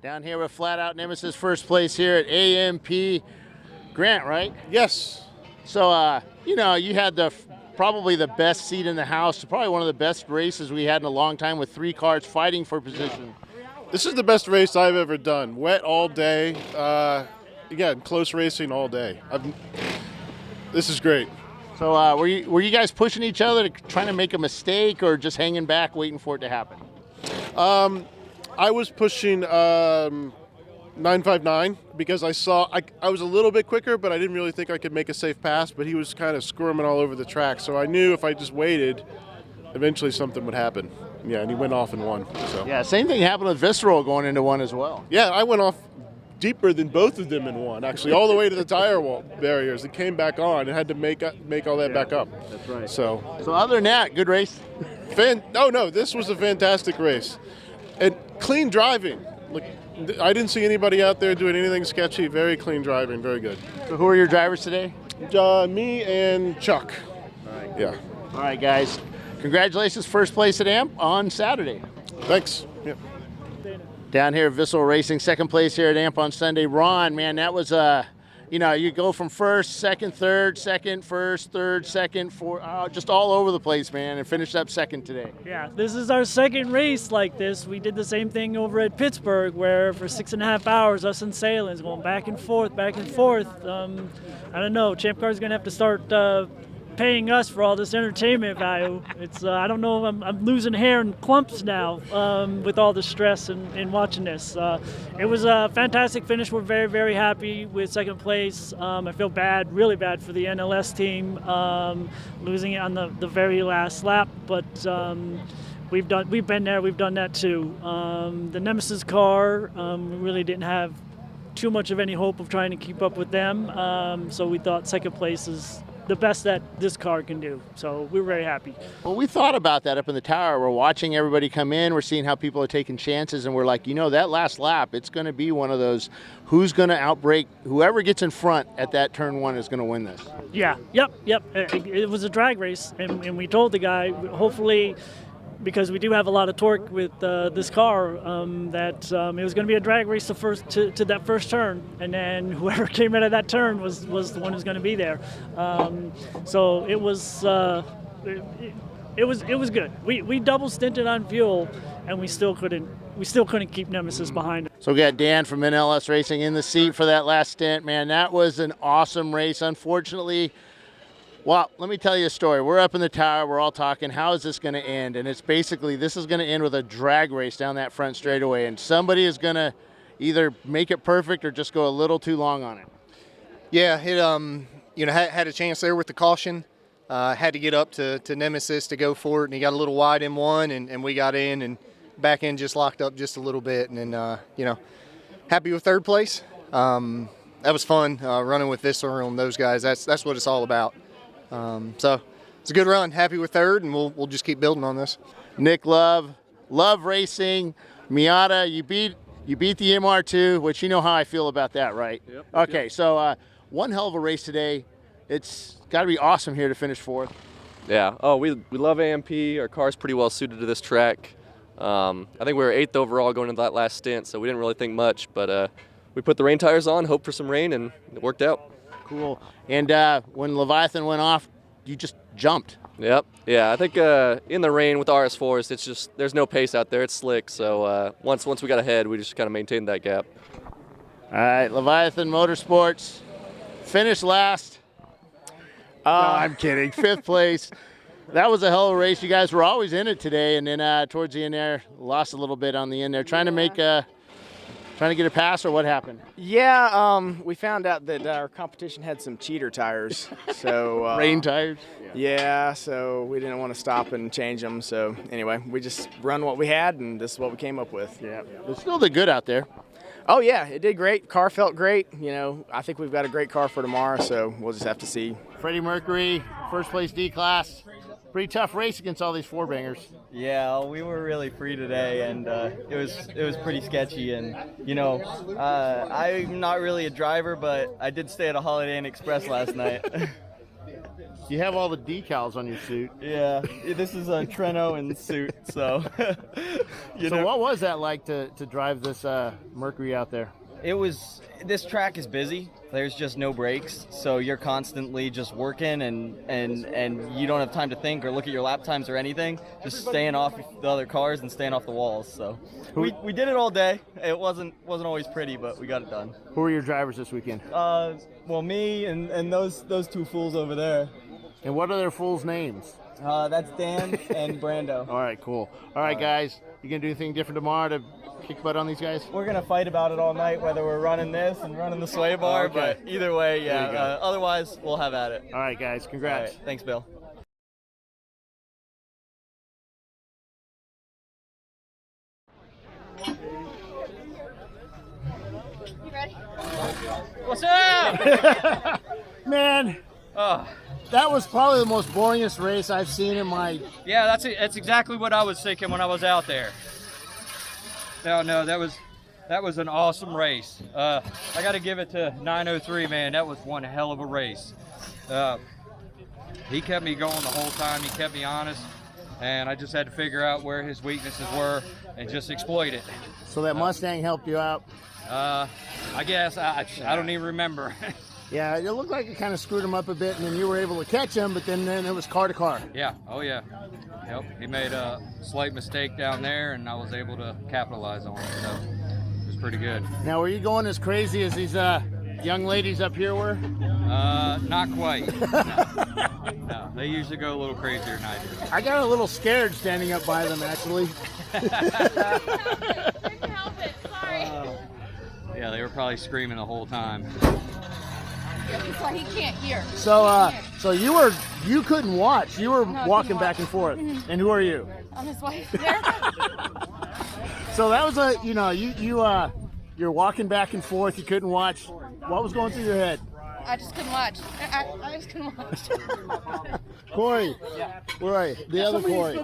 Down here with Flat Out Nemesis, first place here at AMP Grant, right? Yes. So, you had probably the best seat in the house, probably one of the best races we had in a long time with 3 cars fighting for position. This is the best race I've ever done. Wet all day. Again, close racing all day. This is great. So were you guys pushing each other, trying to make a mistake, or just hanging back waiting for it to happen? I was pushing 959 because I saw I was a little bit quicker, but I didn't really think I could make a safe pass, but he was kind of squirming all over the track. So I knew if I just waited, eventually something would happen. Yeah, and he went off and won. So. Yeah, same thing happened with Visceral going into one as well. Yeah, I went off deeper than both of them in one, actually, all the way to the tire wall barriers. It came back on and had to make all that back up. That's right. So other than that, good race? No, this was a fantastic race. And clean driving. Look, I didn't see anybody out there doing anything sketchy. Very clean driving, very good. So who are your drivers today? Me and Chuck. All right. Yeah. All right, guys. Congratulations, first place at AMP on Saturday. Thanks. Yeah. Down here at Visceral Racing, second place here at AMP on Sunday. Ron, man, that was you go from first, second, third, second, first, third, second, fourth, just all over the place, man, and finished up second today. Yeah, this is our second race like this. We did the same thing over at Pittsburgh, where for 6.5 hours, us and Salins going back and forth. I don't know, Champ Car is going to have to start paying us for all this entertainment value. It's I don't know, I'm losing hair in clumps now with all the stress and watching this. It was a fantastic finish. We're very, very happy with second place. I feel really bad for the NLS team losing it on the very last lap, but we've been there, we've done that too. The Nemesis car, we really didn't have too much of any hope of trying to keep up with them, so we thought second place is the best that this car can do. So we were very happy. Well, we thought about that up in the tower. We're watching everybody come in. We're seeing how people are taking chances, and we're like, that last lap, it's going to be one of those, who's going to outbrake, whoever gets in front at that turn 1 is going to win this. Yeah, yep. It was a drag race, and we told the guy, hopefully, because we do have a lot of torque with this car, that it was going to be a drag race to that first turn, and then whoever came out of that turn was the one who's going to be there. So it was good. We double stinted on fuel, and we still couldn't keep Nemesis behind it. So we got Dan from NLS Racing in the seat for that last stint. Man, that was an awesome race. Unfortunately, well, let me tell you a story. We're up in the tower. We're all talking, how is this going to end? And it's basically, this is going to end with a drag race down that front straightaway. And somebody is going to either make it perfect or just go a little too long on it. Yeah, it had a chance there with the caution. Had to get up to Nemesis to go for it. And he got a little wide in one, and we got in, and back end just locked up just a little bit. And then, happy with third place. That was fun running with Visceral and those guys. That's what it's all about. So it's a good run. Happy with third, and we'll just keep building on this. Nick Love Racing, Miata, you beat the MR2, which you know how I feel about that, right? Yep. Okay, so one hell of a race today. It's got to be awesome here to finish fourth. Yeah. Oh, we love AMP. Our car's pretty well suited to this track. I think we were 8th overall going into that last stint, so we didn't really think much. But we put the rain tires on, hoped for some rain, and it worked out. Cool. And when Leviathan went off, you just jumped. Yep. Yeah, I think in the rain with RS4s, it's just there's no pace out there. It's slick. So once we got ahead, we just kind of maintained that gap. All right, Leviathan Motorsports finished last. I'm kidding. 5th place. That was a hell of a race. You guys were always in it today, and then towards the end there, lost a little bit on the end there, trying to get a pass, or what happened? Yeah, we found out that our competition had some cheater tires. So rain tires? Yeah, so we didn't want to stop and change them. So anyway, we just run what we had, and this is what we came up with. Yeah, it still did good out there. Oh, yeah, it did great. Car felt great. I think we've got a great car for tomorrow, so we'll just have to see. Freddie Mercury, first place D-Class. Pretty tough race against all these four-bangers. Yeah, we were really free today, and it was pretty sketchy. And I'm not really a driver, but I did stay at a Holiday Inn Express last night. You have all the decals on your suit. Yeah, this is a Treno and suit, so. So what was that like to drive this Mercury out there? This track is busy. There's just no breaks, so you're constantly just working and you don't have time to think or look at your lap times or anything. Just staying off the other cars and staying off the walls. So we did it all day. It wasn't always pretty, but we got it done. Who were your drivers this weekend? Well, me and those two fools over there. And what are their fools' names? That's Dan and Brando. All right, cool. All right, guys, you gonna do anything different tomorrow to kick butt on these guys? We're gonna fight about it all night, whether we're running this and running the sway bar. Okay. But either way, There you yeah. go. Otherwise, we'll have at it. All right, guys, All congrats. right, thanks, Bill. You ready? What's up? Man, Oh, that was probably the most boringest race I've seen in my. yeah, that's exactly what I was thinking when I was out there. No, that was an awesome race. I got to give it to 903, man. That was one hell of a race. He kept me going the whole time. He kept me honest, and I just had to figure out where his weaknesses were and just exploit it. So that Mustang helped you out. I guess I don't even remember. Yeah, it looked like it kind of screwed him up a bit, and then you were able to catch him, but then it was car to car. Yeah. Oh yeah. Yep. He made a slight mistake down there, and I was able to capitalize on it. So it was pretty good. Now, were you going as crazy as these young ladies up here were? Not quite. No, they usually go a little crazier than I do. I got a little scared standing up by them, actually. Couldn't help it. Sorry. Yeah, they were probably screaming the whole time. That's why he can't hear. So you couldn't watch. You were No, I walking couldn't back watch. and forth. And who are you? I'm his wife there. So that was you're walking back and forth. You couldn't watch. What was going through your head? I just couldn't watch. I just couldn't watch. Corey, where are you? The other Corey.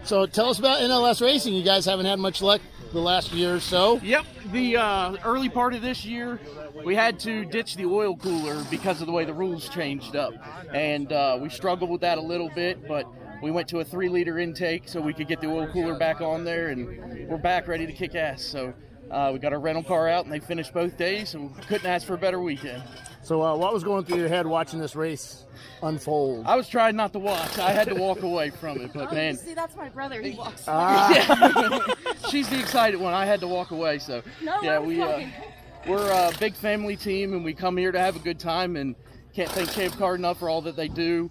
So tell us about NLS racing. You guys haven't had much luck the last year or so. Yep, the early part of this year, we had to ditch the oil cooler because of the way the rules changed up. And we struggled with that a little bit, but we went to a 3-liter intake so we could get the oil cooler back on there, and we're back ready to kick ass. So we got our rental car out, and they finished both days, so we couldn't ask for a better weekend. So what was going through your head watching this race unfold? I was trying not to watch. I had to walk away from it, but man. See, that's my brother. He walks. She's the excited one. I had to walk away, so No, yeah, I'm we're a big family team, and we come here to have a good time, and can't thank ChampCar enough for all that they do,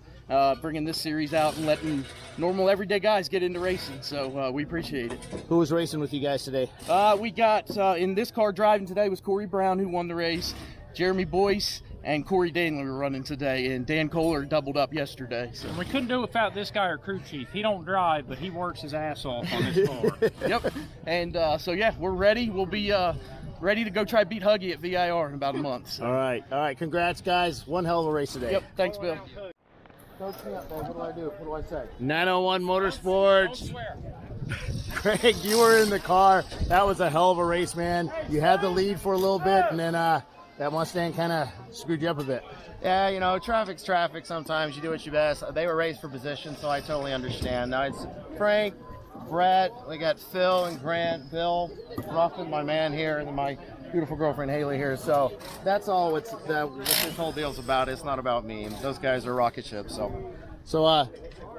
bringing this series out and letting normal everyday guys get into racing. So we appreciate it. Who was racing with you guys today? We got in this car driving today was Corey Brown, who won the race. Jeremy Boyce and Corey Danley were running today, and Dan Kohler doubled up yesterday. So. We couldn't do it without this guy, our crew chief. He don't drive, but he works his ass off on this car. Yep. And so yeah, we're ready. We'll be ready to go try beat Huggy at VIR in about a month. So. All right. Congrats, guys. One hell of a race today. Yep. Thanks, Bill. What do I do? What do I say? 901 Motorsports. Craig, you were in the car. That was a hell of a race, man. You had the lead for a little bit, and then that Mustang kind of screwed you up a bit. Yeah, you know, traffic's traffic sometimes. You do what you best. They were raced for position, so I totally understand. Now it's Frank, Brett, we got Phil and Grant, Bill, Ruffin, my man here, and then my beautiful girlfriend Haley here. So that's all what this whole deal's about. It's not about me. Those guys are rocket ships, so. So,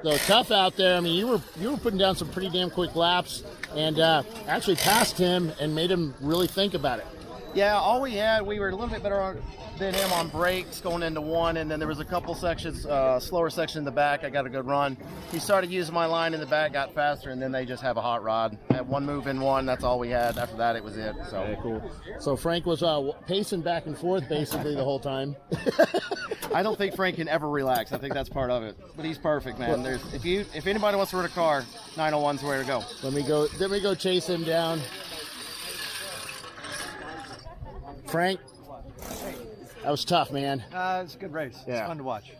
though tough out there, I mean, you were putting down some pretty damn quick laps and actually passed him and made him really think about it. Yeah, all we had, we were a little bit better than him on brakes going into one, and then there was a couple sections, slower section in the back. I got a good run. He started using my line in the back, got faster, and then they just have a hot rod. Had one move in one, that's all we had. After that, it was it. So okay, cool. So Frank was pacing back and forth basically the whole time. I don't think Frank can ever relax. I think that's part of it. But he's perfect, man. If anybody wants to run a car, 901's where to go. Let me go chase him down. Frank, that was tough, man. It's a good race. Yeah. It's fun to watch.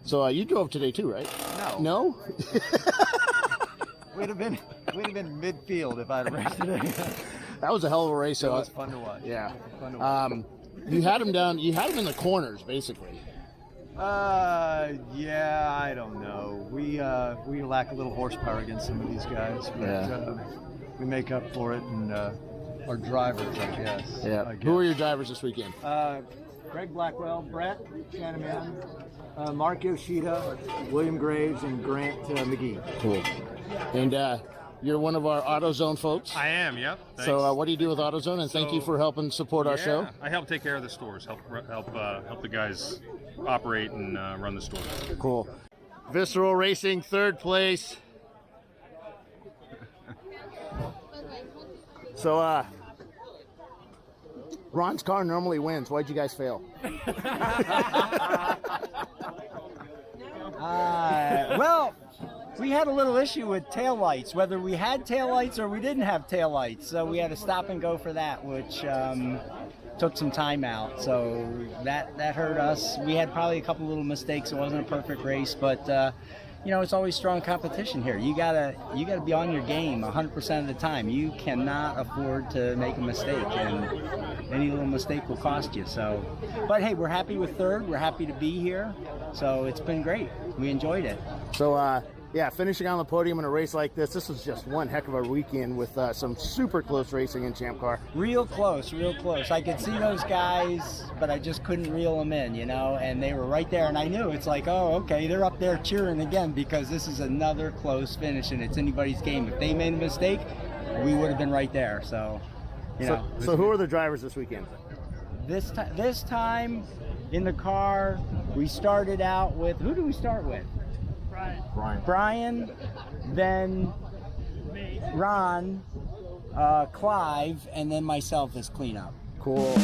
So you drove today too, right? No. No? We'd have been midfield if I'd raced today. That was a hell of a race. It was fun to watch. Yeah. Fun to watch. You had him down. You had him in the corners, basically. Yeah, I don't know. We lack a little horsepower against some of these guys, but we make up for it, and our drivers, I guess. Yeah. Who are your drivers this weekend? Greg Blackwell, Brett Shanaman, Mark Yoshida, William Graves, and Grant McGee. Cool. And you're one of our AutoZone folks. I am, yep. Thanks. So what do you do with AutoZone? And thank you for helping support our show. I help take care of the stores, help the guys operate and run the stores. Cool. Visceral Racing, third place. So Ron's car normally wins. Why'd you guys fail? Well, we had a little issue with taillights, whether we had taillights or we didn't have taillights. So we had to stop and go for that, which took some time out. So that hurt us. We had probably a couple little mistakes. It wasn't a perfect race, but it's always strong competition here. You gotta be on your game 100% of the time. You cannot afford to make a mistake, and any little mistake will cost you. So, but hey, we're happy with third. We're happy to be here. So it's been great. We enjoyed it. So finishing on the podium in a race like this was just one heck of a weekend with some super close racing in Champ Car. Real close. I could see those guys, but I just couldn't reel them in, and they were right there, and I knew it's like, oh, okay, they're up there cheering again because this is another close finish, and it's anybody's game. If they made a mistake, we would have been right there. So, So who are the drivers this weekend? This time in the car, we started out with, who do we start with? Brian, then Ron, Clive, and then myself as cleanup. Cool.